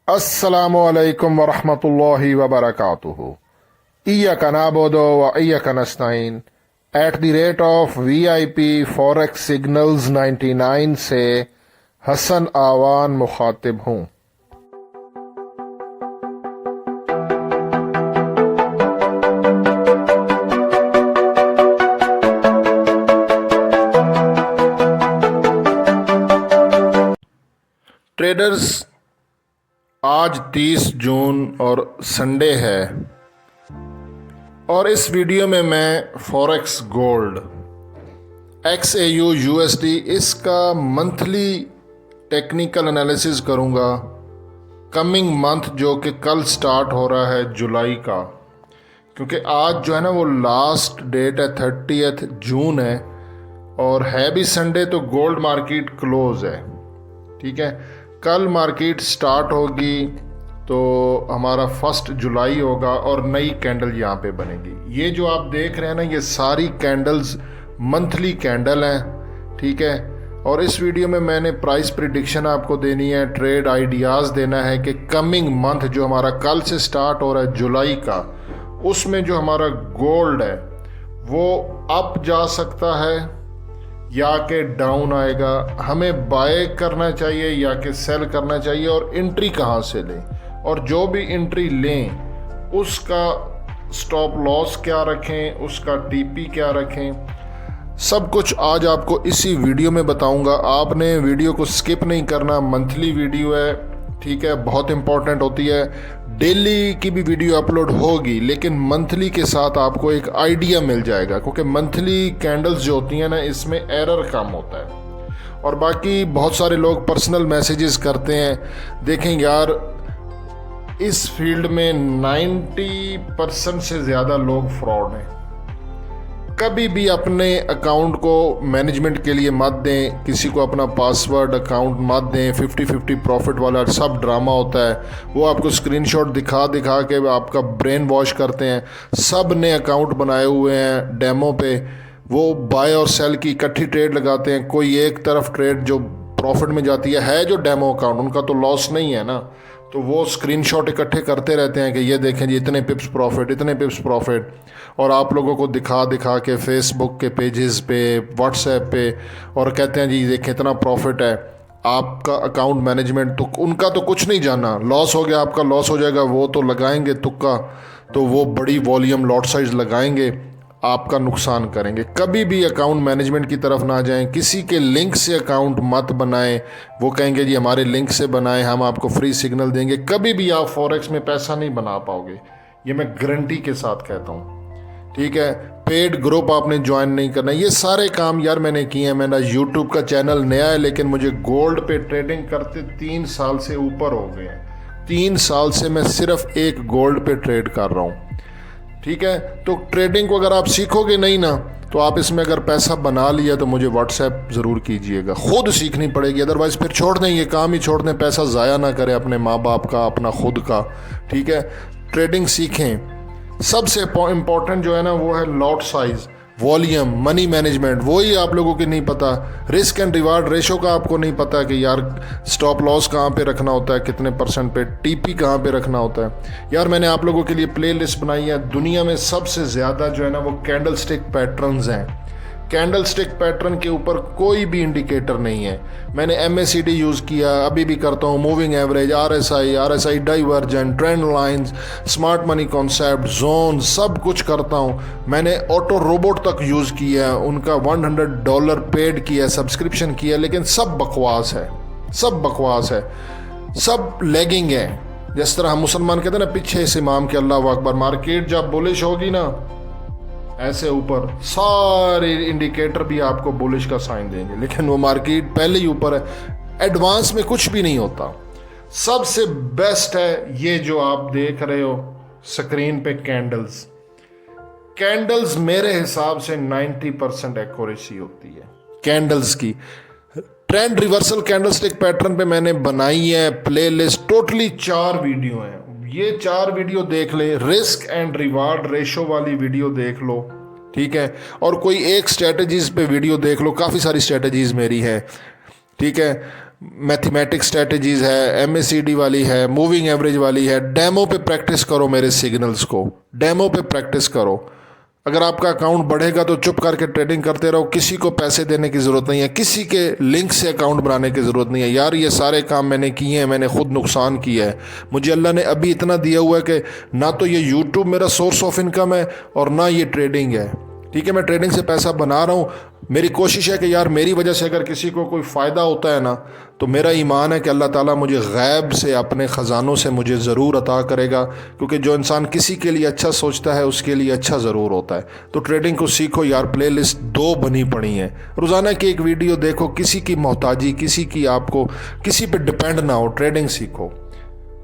अस्सलामु अलैकुम वरहमतुल्लाहि वबरकातुहू। इय्याका नअबुदु व इय्याका नस्तईन at the rate of VIP forex signals 99 से हसन आवान मुखातिब हूँ। ट्रेडर्स, आज 30 जून और संडे है और इस वीडियो में मैं फॉरेक्स गोल्ड XAU USD इसका मंथली टेक्निकल एनालिसिस करूंगा। कमिंग मंथ जो कि कल स्टार्ट हो रहा है जुलाई का, क्योंकि आज जो है ना वो लास्ट डेट है 30 जून है और है भी संडे, तो गोल्ड मार्केट क्लोज है। ठीक है, कल मार्केट स्टार्ट होगी तो हमारा 1 जुलाई होगा और नई कैंडल यहाँ पे बनेगी। ये जो आप देख रहे हैं ना, ये सारी कैंडल्स मंथली कैंडल हैं। ठीक है, और इस वीडियो में मैंने प्राइस प्रिडिक्शन आपको देनी है, ट्रेड आइडियाज़ देना है कि कमिंग मंथ जो हमारा कल से स्टार्ट हो रहा है जुलाई का, उसमें जो हमारा गोल्ड है वो अप जा सकता है या कि डाउन आएगा, हमें बाय करना चाहिए या कि सेल करना चाहिए, और एंट्री कहाँ से लें, और जो भी एंट्री लें उसका स्टॉप लॉस क्या रखें, उसका TP क्या रखें, सब कुछ आज आपको इसी वीडियो में बताऊंगा। आपने वीडियो को स्किप नहीं करना, मंथली वीडियो है। ठीक है, बहुत इंपॉर्टेंट होती है। डेली की भी वीडियो अपलोड होगी, लेकिन मंथली के साथ आपको एक आइडिया मिल जाएगा, क्योंकि मंथली कैंडल्स जो होती हैं ना, इसमें एरर कम होता है। और बाकी बहुत सारे लोग पर्सनल मैसेजेस करते हैं, देखें यार इस फील्ड में 90% से ज़्यादा लोग फ्रॉड हैं। कभी भी अपने अकाउंट को मैनेजमेंट के लिए मत दें, किसी को अपना पासवर्ड अकाउंट मत दें। 50-50 प्रॉफिट वाला सब ड्रामा होता है, वो आपको स्क्रीनशॉट दिखा दिखा के आपका ब्रेन वॉश करते हैं। सब ने अकाउंट बनाए हुए हैं डेमो पे, वो बाय और सेल की इकट्ठी ट्रेड लगाते हैं। कोई एक तरफ ट्रेड जो प्रॉफिट में जाती है जो डेमो अकाउंट, उनका तो लॉस नहीं है ना, तो वो स्क्रीनशॉट इकट्ठे करते रहते हैं कि ये देखें जी इतने पिप्स प्रॉफिट, इतने पिप्स प्रॉफिट, और आप लोगों को दिखा दिखा के फेसबुक के पेजेस पे, व्हाट्सएप पे, और कहते हैं जी देखें इतना प्रॉफिट है। आपका अकाउंट मैनेजमेंट तो उनका तो कुछ नहीं जाना, लॉस हो गया आपका लॉस हो जाएगा, वो तो लगाएंगे तुक्का, तो वो बड़ी वॉल्यूम लॉट साइज लगाएंगे, आपका नुकसान करेंगे। कभी भी अकाउंट मैनेजमेंट की तरफ ना जाएं, किसी के लिंक से अकाउंट मत बनाएं। वो कहेंगे जी हमारे लिंक से बनाएं, हम आपको फ्री सिग्नल देंगे। कभी भी आप फॉरेक्स में पैसा नहीं बना पाओगे, ये मैं गारंटी के साथ कहता हूँ। ठीक है, पेड ग्रुप आपने ज्वाइन नहीं करना। ये सारे काम यार मैंने किए हैं। मेरा यूट्यूब का चैनल नया है, लेकिन मुझे गोल्ड पे ट्रेडिंग करते 3 साल से ऊपर हो गए हैं। 3 साल से मैं सिर्फ एक गोल्ड पे ट्रेड कर रहा हूँ। ठीक है, तो ट्रेडिंग को अगर आप सीखोगे नहीं ना, तो आप इसमें अगर पैसा बना लिया तो मुझे व्हाट्सएप ज़रूर कीजिएगा। खुद सीखनी पड़ेगी, अदरवाइज़ फिर छोड़ दें, ये काम ही छोड़ दें, पैसा ज़ाया ना करें अपने माँ बाप का, अपना खुद का। ठीक है, ट्रेडिंग सीखें। सबसे इम्पॉर्टेंट जो है ना वो है lot size, volume, money management, वही आप लोगों की नहीं पता। रिस्क एंड रिवार्ड रेशो का आपको नहीं पता कि यार स्टॉप लॉस कहाँ पे रखना होता है, कितने % पे, TP कहाँ पे रखना होता है। यार मैंने आप लोगों के लिए प्लेलिस्ट बनाई है। दुनिया में सबसे ज़्यादा जो है ना वो कैंडल स्टिक पैटर्न्स हैं। कैंडल स्टिक पैटर्न के ऊपर कोई भी इंडिकेटर नहीं है। मैंने MACD यूज़ किया, अभी भी करता हूँ, moving average, RSI divergent, trend lines, smart money concept, zone, सब कुछ करता हूँ। मैंने ऑटो रोबोट तक यूज़ किया है, उनका $100 पेड किया, सब्सक्रिप्शन किया, लेकिन सब बकवास है, सब बकवास है, सब लेगिंग है। जिस तरह हम मुसलमान कहते हैं ना, पीछे से इमाम के अल्लाह अकबर। मार्केट जब बुलिश होगी ना, ऐसे ऊपर सारे इंडिकेटर भी आपको बुलिश का साइन देंगे, लेकिन वो मार्केट पहले ही ऊपर है। एडवांस में कुछ भी नहीं होता। सबसे बेस्ट है ये जो आप देख रहे हो स्क्रीन पे, कैंडल्स। कैंडल्स मेरे हिसाब से 90% एक्यूरेसी होती है कैंडल्स की। ट्रेंड रिवर्सल कैंडलस्टिक पैटर्न पे मैंने बनाई है प्लेलिस्ट, टोटली 4 वीडियो हैं। ये 4 वीडियो देख ले, रिस्क एंड रिवार्ड रेशो वाली वीडियो देख लो। ठीक है, और कोई एक स्ट्रेटजीज पे वीडियो देख लो, काफ़ी सारी स्ट्रेटजीज मेरी है। ठीक है, मैथमेटिक्स स्ट्रेटजीज़ है, MACD वाली है, मूविंग एवरेज वाली है। डेमो पे प्रैक्टिस करो मेरे सिग्नल्स को, डेमो पे प्रैक्टिस करो। अगर आपका अकाउंट बढ़ेगा तो चुप करके ट्रेडिंग करते रहो, किसी को पैसे देने की ज़रूरत नहीं है, किसी के लिंक से अकाउंट बनाने की ज़रूरत नहीं है। यार ये सारे काम मैंने किए हैं, मैंने खुद नुकसान किया है। मुझे अल्लाह ने अभी इतना दिया हुआ है कि ना तो ये यूट्यूब मेरा सोर्स ऑफ इनकम है और ना ये ट्रेडिंग है। ठीक है, मैं ट्रेडिंग से पैसा बना रहा हूँ। मेरी कोशिश है कि यार मेरी वजह से अगर किसी को कोई फ़ायदा होता है ना, तो मेरा ईमान है कि अल्लाह ताला मुझे गैब से अपने ख़जानों से मुझे ज़रूर अता करेगा, क्योंकि जो इंसान किसी के लिए अच्छा सोचता है उसके लिए अच्छा ज़रूर होता है। तो ट्रेडिंग को सीखो यार, प्लेलिस्ट 2 बनी पड़ी हैं। रोज़ाना की एक वीडियो देखो, किसी की मोहताजी, किसी की आपको किसी पे डिपेंड ना हो, ट्रेडिंग सीखो।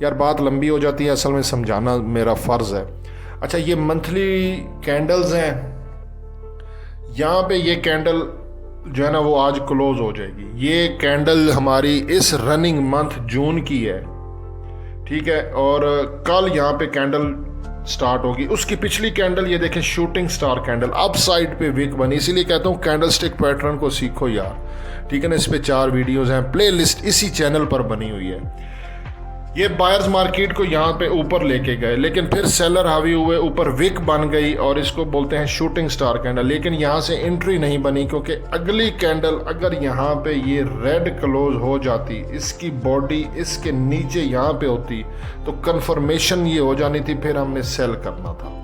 यार बात लंबी हो जाती है, असल में समझाना मेरा फ़र्ज़ है। अच्छा, ये मंथली कैंडल्स हैं। यहाँ पे ये कैंडल जो है ना वो आज क्लोज हो जाएगी। ये कैंडल हमारी इस रनिंग मंथ जून की है, ठीक है, और कल यहाँ पे कैंडल स्टार्ट होगी। उसकी पिछली कैंडल ये देखें, shooting star candle, up side पे विक बनी। इसीलिए कहता हूँ कैंडल स्टिक पैटर्न को सीखो यार, ठीक है ना। इस पे 4 वीडियोज़ हैं, प्ले लिस्ट इसी चैनल पर बनी हुई है। ये बायर्स मार्केट को यहाँ पे ऊपर लेके गए, लेकिन फिर सेलर हावी हुए, ऊपर विक बन गई और इसको बोलते हैं शूटिंग स्टार कैंडल। लेकिन यहाँ से एंट्री नहीं बनी, क्योंकि अगली कैंडल अगर यहाँ पे ये रेड क्लोज हो जाती, इसकी बॉडी इसके नीचे यहाँ पे होती, तो कंफर्मेशन ये हो जानी थी, फिर हमने सेल करना था।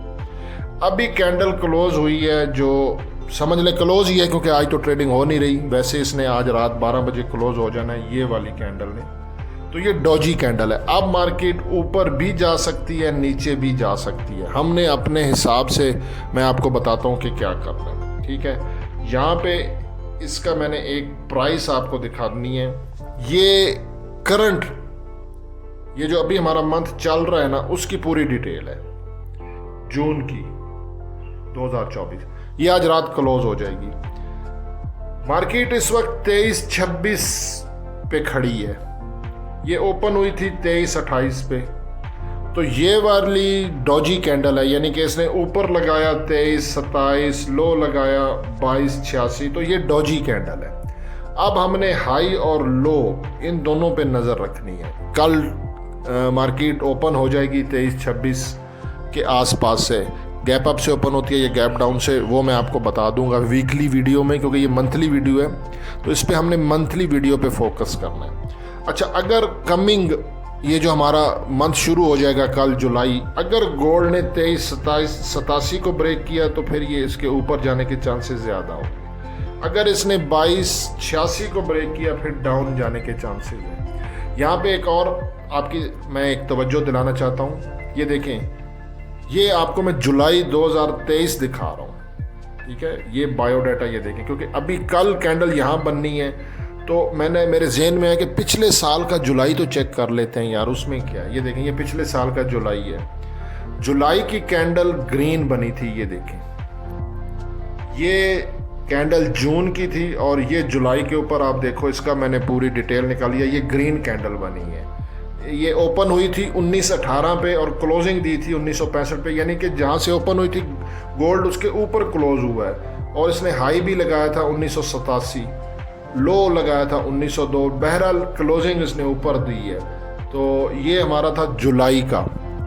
अभी कैंडल क्लोज हुई है, जो समझ ले क्लोज ही है, क्योंकि आज तो ट्रेडिंग हो नहीं रही। वैसे इसने आज रात 12 बजे क्लोज हो जाना है, ये वाली कैंडल ने। तो ये डॉजी कैंडल है। अब मार्केट ऊपर भी जा सकती है, नीचे भी जा सकती है। हमने अपने हिसाब से, मैं आपको बताता हूँ कि क्या करना है, ठीक है। यहाँ पे इसका मैंने एक प्राइस आपको दिखानी है। ये करंट, ये जो अभी हमारा मंथ चल रहा है ना, उसकी पूरी डिटेल है जून की 2024। ये आज रात क्लोज हो जाएगी। मार्केट इस वक्त 23-26 पे खड़ी है। ये ओपन हुई थी 23-28 पे। तो ये वाली डॉजी कैंडल है, यानी कि इसने ऊपर लगाया 23-27, लो लगाया 22-86, तो ये डॉजी कैंडल है। अब हमने हाई और लो इन दोनों पे नज़र रखनी है। कल मार्केट ओपन हो जाएगी 23-26 के आसपास से। गैप अप से ओपन होती है, ये गैप डाउन से, वो मैं आपको बता दूंगा वीकली वीडियो में, क्योंकि ये मंथली वीडियो है, तो इस पर हमने मंथली वीडियो पे फोकस करना है। अच्छा, अगर कमिंग ये जो हमारा मंथ शुरू हो जाएगा कल जुलाई, अगर गोल्ड ने 23-87 को ब्रेक किया तो फिर ये इसके ऊपर जाने के चांसेस ज़्यादा हो। अगर इसने 22-86 को ब्रेक किया फिर डाउन जाने के चांसेस हैं। यहाँ पे एक और आपकी मैं एक तवज्जो दिलाना चाहता हूँ। ये देखें, ये आपको मैं जुलाई 2023 दिखा रहा हूँ, ठीक है। ये बायोडाटा ये देखें, क्योंकि अभी कल कैंडल यहाँ बननी है, तो मेरे जहन में है कि पिछले साल का जुलाई तो चेक कर लेते हैं यार, उसमें क्या है। ये देखें, ये पिछले साल का जुलाई है। जुलाई की कैंडल ग्रीन बनी थी, ये देखें। ये कैंडल जून की थी और ये जुलाई के ऊपर आप देखो, इसका मैंने पूरी डिटेल निकाली है। ये ग्रीन कैंडल बनी है। ये ओपन हुई थी 1918 पे और क्लोजिंग दी थी 1965 पे, यानी कि जहाँ से ओपन हुई थी गोल्ड उसके ऊपर क्लोज हुआ है। और इसने हाई भी लगाया था 1987, लो लगाया था 1902। बहरहाल क्लोजिंग इसने ऊपर दी है। तो ये हमारा था जुलाई का।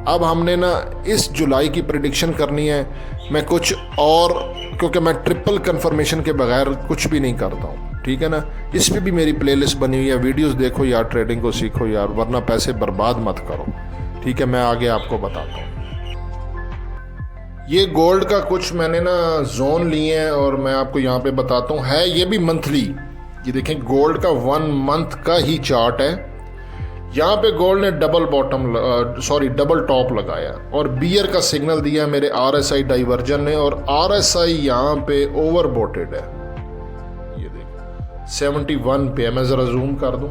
अब हमने ना इस जुलाई की प्रेडिक्शन करनी है। मैं कुछ और, क्योंकि मैं ट्रिपल कंफर्मेशन के बगैर कुछ भी नहीं करता हूँ, ठीक है ना। इस पर भी मेरी प्लेलिस्ट बनी हुई है, वीडियोस देखो यार, ट्रेडिंग को सीखो यार, वरना पैसे बर्बाद मत करो, ठीक है। मैं आगे आपको बताता हूँ। ये गोल्ड का कुछ मैंने ना जोन लिए हैं और मैं आपको यहाँ पे बताता हूँ। है ये भी मंथली। ये देखें, गोल्ड का 1 मंथ का ही चार्ट है। यहाँ पे गोल्ड ने डबल टॉप लगाया और बियर का सिग्नल दिया मेरे RSI डाइवर्जन ने, और RSI यहाँ पे ओवरबोटेड है। ये देखो 71 पे, मैं जरा जूम कर दूं,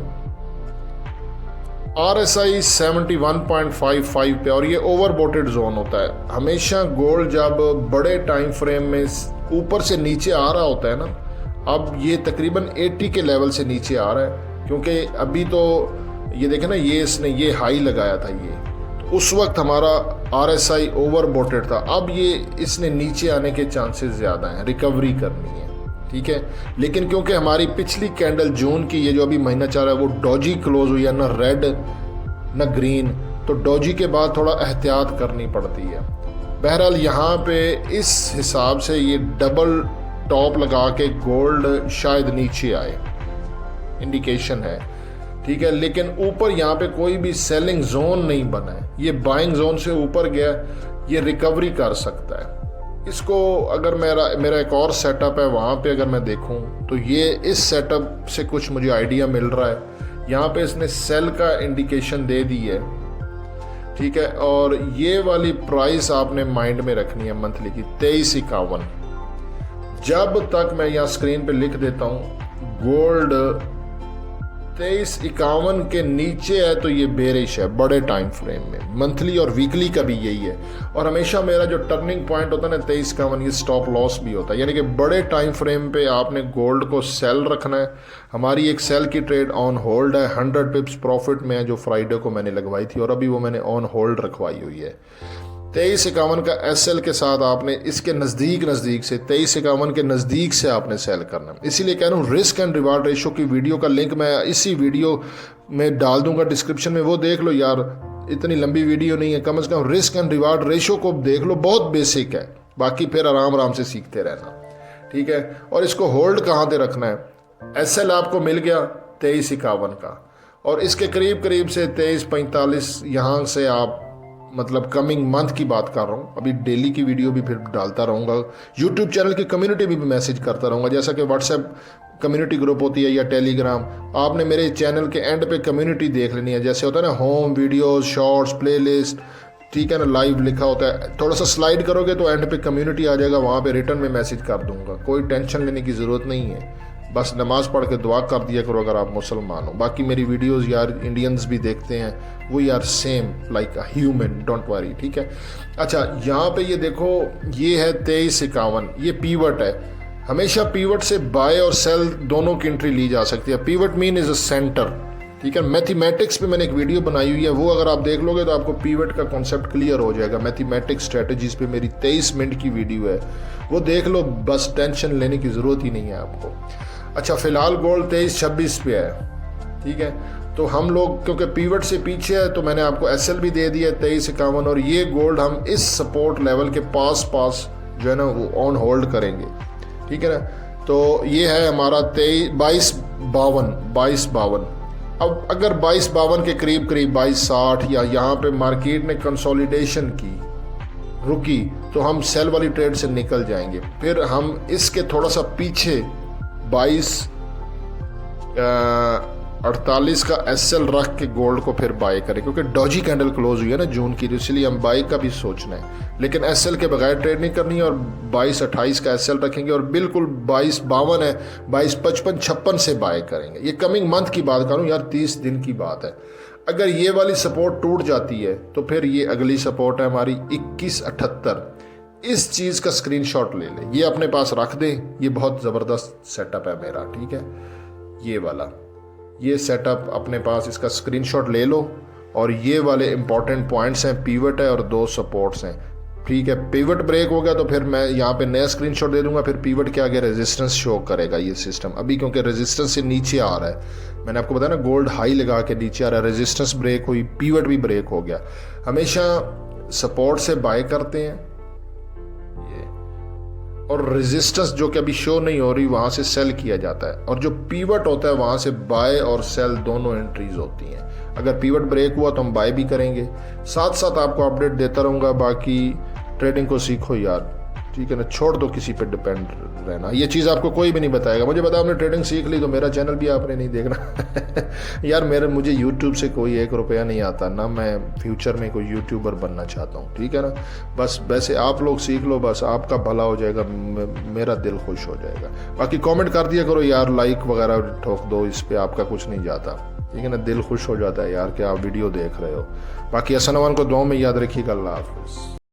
RSI 71.55 पे, और ये ओवरबोटेड जोन होता है। हमेशा गोल्ड जब बड़े टाइम फ्रेम में ऊपर से नीचे आ रहा होता है ना, अब ये तकरीबन 80 के लेवल से नीचे आ रहा है, क्योंकि अभी तो ये देखें ना, ये इसने ये हाई लगाया था, ये तो उस वक्त हमारा RSI ओवरबोटेड था। अब ये इसने नीचे आने के चांसेस ज़्यादा हैं, रिकवरी करनी है, ठीक है। लेकिन क्योंकि हमारी पिछली कैंडल जून की ये जो अभी महीना चल रहा है वो डॉजी क्लोज हुई है, ना रेड ना ग्रीन, तो डॉजी के बाद थोड़ा एहतियात करनी पड़ती है। बहरहाल यहाँ पे इस हिसाब से ये डबल टॉप लगा के गोल्ड शायद नीचे आए, इंडिकेशन है, ठीक है। लेकिन ऊपर यहाँ पे कोई भी सेलिंग जोन नहीं बना है, ये बाइंग जोन से ऊपर गया, ये रिकवरी कर सकता है। इसको अगर मेरा एक और सेटअप है वहाँ पे अगर मैं देखूँ तो ये इस सेटअप से कुछ मुझे आइडिया मिल रहा है। यहाँ पे इसने सेल का इंडिकेशन दे दी है, ठीक है। और ये वाली प्राइस आपने माइंड में रखनी है मंथली की 2351। जब तक मैं यहाँ स्क्रीन पे लिख देता हूँ गोल्ड 2351 के नीचे है तो ये बेरिश है बड़े टाइम फ्रेम में, मंथली और वीकली का भी यही है। और हमेशा मेरा जो टर्निंग पॉइंट होता है ना 2351, ये स्टॉप लॉस भी होता है, यानी कि बड़े टाइम फ्रेम पे आपने गोल्ड को सेल रखना है। हमारी एक सेल की ट्रेड ऑन होल्ड है, 100 पिप्स प्रॉफिट में है जो फ्राइडे को मैंने लगवाई थी और अभी वो मैंने ऑन होल्ड रखवाई हुई है। 2351 का एसएल के साथ आपने इसके नज़दीक से 2351 के नज़दीक से आपने सेल करना है। इसीलिए कह रहा हूँ रिस्क एंड रिवार्ड रेशो की वीडियो का लिंक मैं इसी वीडियो में डाल दूंगा डिस्क्रिप्शन में, वो देख लो यार, इतनी लंबी वीडियो नहीं है, कम से कम रिस्क एंड रिवार्ड रेशो को देख लो, बहुत बेसिक है, बाकी फिर आराम से सीखते रहना, ठीक है। और इसको होल्ड कहाँ पे रखना है, एसएल आपको मिल गया 2351 का, और इसके करीब से 2345 यहाँ से आप, मतलब कमिंग मंथ की बात कर रहा हूँ, अभी डेली की वीडियो भी फिर डालता रहूँगा, यूट्यूब चैनल की कम्युनिटी भी मैसेज करता रहूँगा, जैसा कि व्हाट्सएप कम्युनिटी ग्रुप होती है या टेलीग्राम। आपने मेरे चैनल के एंड पे कम्युनिटी देख लेनी है, जैसे होता है ना होम, वीडियोस, शॉर्ट्स, प्लेलिस्ट, ठीक है ना, लाइव लिखा होता है, थोड़ा सा स्लाइड करोगे तो एंड पे कम्युनिटी आ जाएगा, वहाँ पे रिटर्न में मैसेज कर दूंगा, कोई टेंशन लेने की ज़रूरत नहीं है, बस नमाज पढ़ के दुआ कर दिया करो अगर आप मुसलमान हो। बाकी मेरी वीडियोस यार इंडियंस भी देखते हैं, वो यार same like a human, don't worry, ठीक है। अच्छा, यहाँ पे ये देखो, ये है 2351, ये पीवट है। हमेशा पीवट से बाय और सेल दोनों की एंट्री ली जा सकती है। Pivot mean is a centre, ठीक है। मैथमेटिक्स पे मैंने एक वीडियो बनाई हुई है, वो अगर आप देख लोगे तो आपको पीवट का कॉन्सेप्ट क्लियर हो जाएगा। मैथमेटिक्स स्ट्रेटजीज पे मेरी 23 मिनट की वीडियो है, वो देख लो, बस टेंशन लेने की ज़रूरत ही नहीं है आपको। अच्छा, फिलहाल गोल्ड 2326 पे है, ठीक है। तो हम लोग क्योंकि पीवट से पीछे है तो मैंने आपको एसएल भी दे दिया 2351, और ये गोल्ड हम इस सपोर्ट लेवल के पास जो है ना वो ऑन होल्ड करेंगे, ठीक है ना। तो ये है हमारा 2252। अब अगर 2252 के करीब 2260 या यहाँ पे मार्केट ने कंसोलिडेशन की, रुकी, तो हम सेल वाली ट्रेड से निकल जाएंगे। फिर हम इसके थोड़ा सा पीछे 2248 का एसएल रख के गोल्ड को फिर बाय करें, क्योंकि डॉजी कैंडल क्लोज हुई है ना जून की, इसलिए हम बाय का भी सोचना है, लेकिन एसएल के बगैर ट्रेड नहीं करनी है। और 2228 का एसएल रखेंगे और बिल्कुल 2252 है 2255-56 से बाय करेंगे। ये कमिंग मंथ की बात करूँ यार, 30 दिन की बात है। अगर ये वाली सपोर्ट टूट जाती है तो फिर ये अगली सपोर्ट है हमारी 2178। इस चीज़ का स्क्रीनशॉट ले ले, ये अपने पास रख दे, ये बहुत ज़बरदस्त सेटअप है मेरा, ठीक है। ये वाला, ये सेटअप अपने पास, इसका स्क्रीनशॉट ले लो। और ये वाले इंपॉर्टेंट पॉइंट्स हैं, पीवट है और 2 सपोर्ट्स हैं, ठीक है। पीवट ब्रेक हो गया तो फिर मैं यहाँ पे नया स्क्रीनशॉट दे दूंगा, फिर पीवट के आगे रेजिस्टेंस शो करेगा ये सिस्टम। अभी क्योंकि रेजिस्टेंस से नीचे आ रहा है, मैंने आपको बताया ना गोल्ड हाई लगा के नीचे आ रहा है, रेजिस्टेंस ब्रेक हुई, पीवट भी ब्रेक हो गया। हमेशा सपोर्ट से बाय करते हैं ये, और रेजिस्टेंस जो कि अभी शो नहीं हो रही वहाँ से सेल किया जाता है, और जो पीवट होता है वहाँ से बाय और सेल दोनों एंट्रीज होती हैं। अगर पीवट ब्रेक हुआ तो हम बाय भी करेंगे, साथ साथ आपको अपडेट देता रहूँगा। बाकी ट्रेडिंग को सीखो यार, ठीक है ना, छोड़ दो किसी पे डिपेंड रहना, ये चीज़ आपको कोई भी नहीं बताएगा। मुझे बताओ आपने ट्रेडिंग सीख ली तो मेरा चैनल भी आपने नहीं देखना यार, मुझे यूट्यूब से कोई 1 रुपया नहीं आता ना, मैं फ्यूचर में कोई यूट्यूबर बनना चाहता हूँ, ठीक है ना। बस वैसे आप लोग सीख लो, बस आपका भला हो जाएगा, मेरा दिल खुश हो जाएगा। बाकी कॉमेंट कर दिया करो यार, लाइक वगैरह ठोक दो, इस पर आपका कुछ नहीं जाता, ठीक है ना, दिल खुश हो जाता है यार कि आप वीडियो देख रहे हो। बाकी असलमान को दुआ में याद रखिएगा। अल्लाह हाफ़िज़।